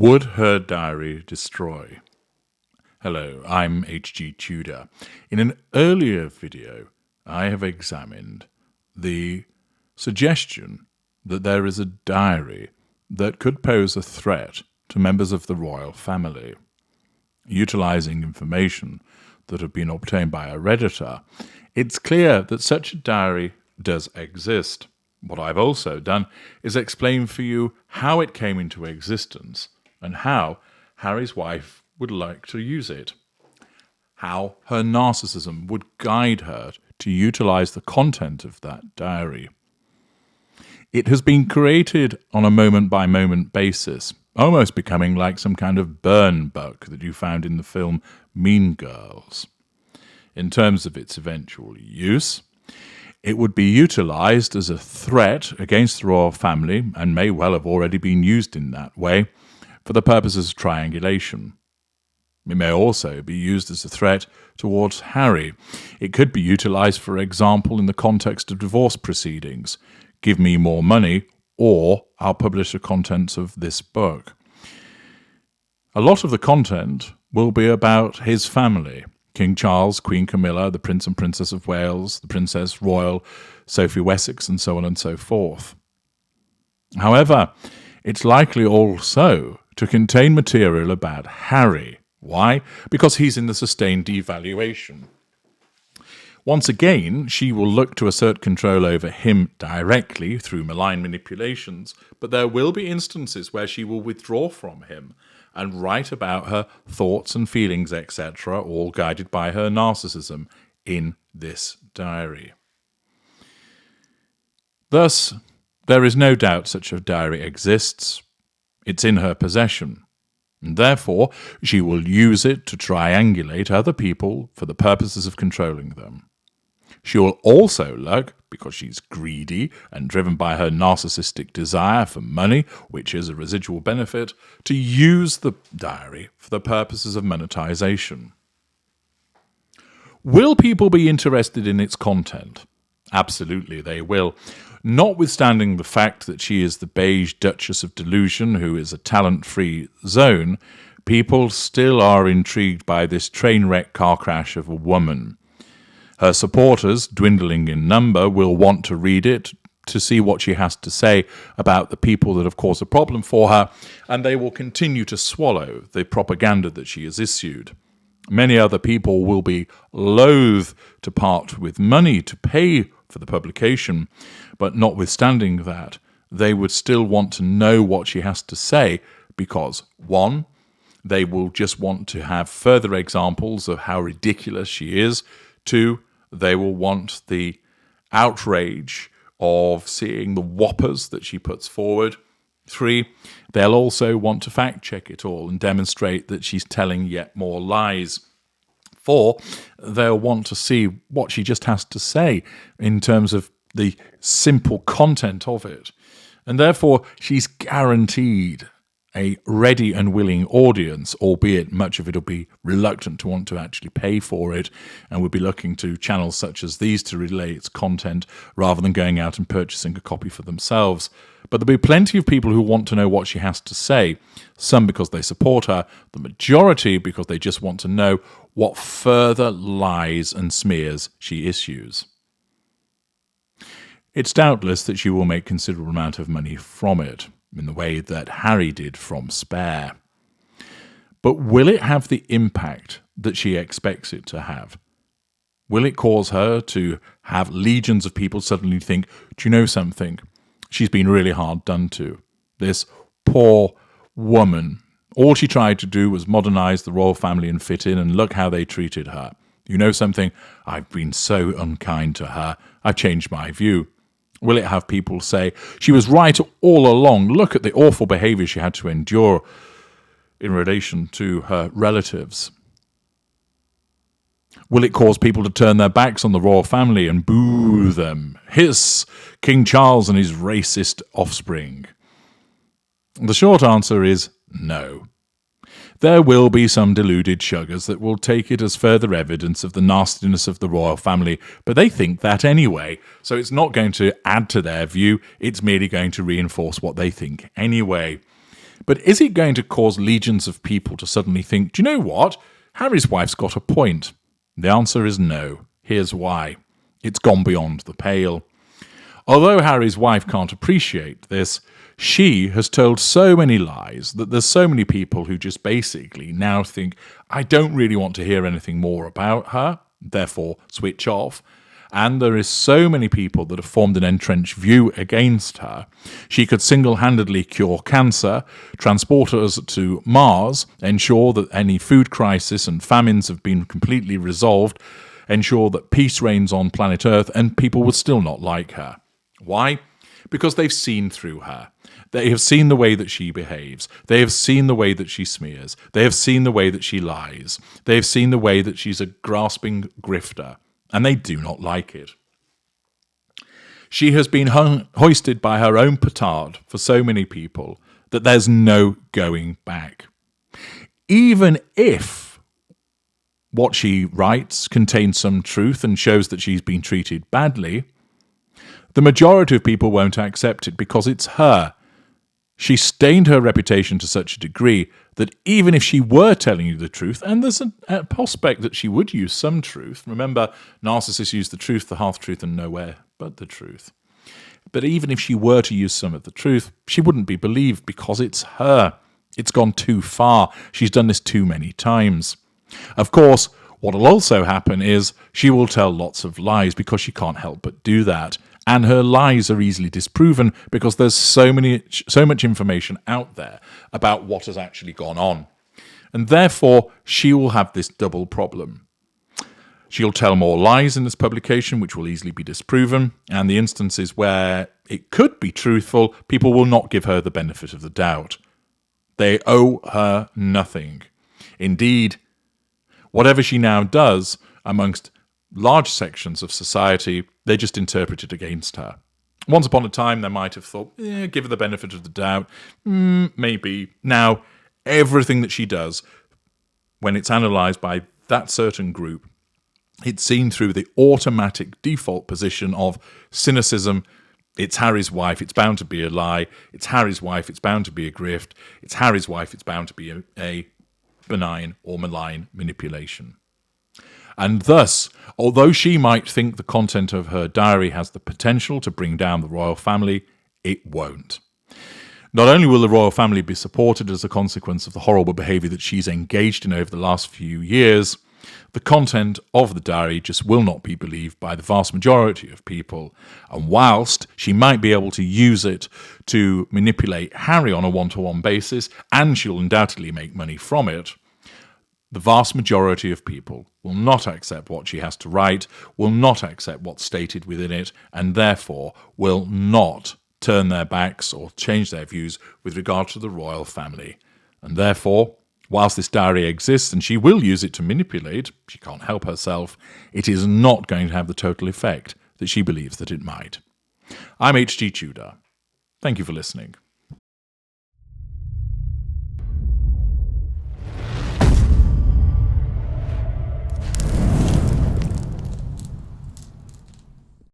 Would her diary destroy? Hello, I'm H.G. Tudor. In an earlier video, I have examined the suggestion that there is a diary that could pose a threat to members of the royal family. Utilizing information that have been obtained by a Redditor, it's clear that such a diary does exist. What I've also done is explain for you how it came into existence and how Harry's wife would like to use it, how her narcissism would guide her to utilize the content of that diary. It has been created on a moment-by-moment basis, almost becoming like some kind of burn book that you found in the film Mean Girls. In terms of its eventual use, it would be utilized as a threat against the royal family and may well have already been used in that way for the purposes of triangulation. It may also be used as a threat towards Harry. It could be utilized, for example, in the context of divorce proceedings. Give me more money, or I'll publish the contents of this book. A lot of the content will be about his family. King Charles, Queen Camilla, the Prince and Princess of Wales, the Princess Royal, Sophie Wessex, and so on and so forth. However, it's likely also to contain material about Harry. Why? Because he's in the sustained devaluation. Once again, she will look to assert control over him directly through malign manipulations, but there will be instances where she will withdraw from him and write about her thoughts and feelings, etc., all guided by her narcissism in this diary. Thus, there is no doubt such a diary exists. It's in her possession, and therefore she will use it to triangulate other people for the purposes of controlling them. She will also look, because she's greedy and driven by her narcissistic desire for money, which is a residual benefit, to use the diary for the purposes of monetization. Will people be interested in its content? Absolutely they will. Notwithstanding the fact that she is the beige Duchess of Delusion, who is a talent-free zone, people still are intrigued by this train wreck car crash of a woman. Her supporters, dwindling in number, will want to read it to see what she has to say about the people that have caused a problem for her, and they will continue to swallow the propaganda that she has issued. Many other people will be loath to part with money to pay for the publication, but notwithstanding that, they would still want to know what she has to say because, one, they will just want to have further examples of how ridiculous she is. Two, they will want the outrage of seeing the whoppers that she puts forward. Three, they'll also want to fact check it all and demonstrate that she's telling yet more lies. Four, they'll want to see what she just has to say in terms of the simple content of it. And therefore, she's guaranteed a ready and willing audience, albeit much of it will be reluctant to want to actually pay for it, and will be looking to channels such as these to relay its content rather than going out and purchasing a copy for themselves. But there'll be plenty of people who want to know what she has to say, some because they support her, the majority because they just want to know what further lies and smears she issues. It's doubtless that she will make considerable amount of money from it, in the way that Harry did from Spare. But will it have the impact that she expects it to have? Will it cause her to have legions of people suddenly think, do you know something? She's been really hard done to. This poor woman, all she tried to do was modernize the royal family and fit in, and look how they treated her. You know something? I've been so unkind to her. I've changed my view. Will it have people say, she was right all along, look at the awful behaviour she had to endure in relation to her relatives? Will it cause people to turn their backs on the royal family and boo them, hiss King Charles and his racist offspring? The short answer is no. There will be some deluded shuggers that will take it as further evidence of the nastiness of the royal family, but they think that anyway, so it's not going to add to their view, it's merely going to reinforce what they think anyway. But is it going to cause legions of people to suddenly think, do you know what? Harry's wife's got a point. The answer is no. Here's why. It's gone beyond the pale. Although Harry's wife can't appreciate this, she has told so many lies that there's so many people who just basically now think, I don't really want to hear anything more about her, therefore switch off. And there is so many people that have formed an entrenched view against her. She could single-handedly cure cancer, transport us to Mars, ensure that any food crisis and famines have been completely resolved, ensure that peace reigns on planet Earth, and people would still not like her. Why? Because they've seen through her. They have seen the way that she behaves. They have seen the way that she smears. They have seen the way that she lies. They have seen the way that she's a grasping grifter. And they do not like it. She has been hoisted by her own petard for so many people that there's no going back. Even if what she writes contains some truth and shows that she's been treated badly, the majority of people won't accept it because it's her. She stained her reputation to such a degree that even if she were telling you the truth, and there's a prospect that she would use some truth, remember, narcissists use the truth, the half-truth, and nowhere but the truth. But even if she were to use some of the truth, she wouldn't be believed because it's her. It's gone too far. She's done this too many times. Of course, what will also happen is she will tell lots of lies because she can't help but do that. And her lies are easily disproven because there's so much information out there about what has actually gone on. And therefore, she will have this double problem. She'll tell more lies in this publication, which will easily be disproven, and the instances where it could be truthful, people will not give her the benefit of the doubt. They owe her nothing. Indeed, whatever she now does amongst large sections of society, they just interpret it against her. Once upon a time, they might have thought, give her the benefit of the doubt, maybe. Now, everything that she does, when it's analysed by that certain group, it's seen through the automatic default position of cynicism. It's Harry's wife, it's bound to be a lie. It's Harry's wife, it's bound to be a grift. It's Harry's wife, it's bound to be a benign or malign manipulation. And thus, although she might think the content of her diary has the potential to bring down the royal family, it won't. Not only will the royal family be supported as a consequence of the horrible behaviour that she's engaged in over the last few years, the content of the diary just will not be believed by the vast majority of people. And whilst she might be able to use it to manipulate Harry on a one-to-one basis, and she'll undoubtedly make money from it, the vast majority of people will not accept what she has to write, will not accept what's stated within it, and therefore will not turn their backs or change their views with regard to the royal family. And therefore, whilst this diary exists and she will use it to manipulate, she can't help herself, it is not going to have the total effect that she believes that it might. I'm H.G. Tudor. Thank you for listening.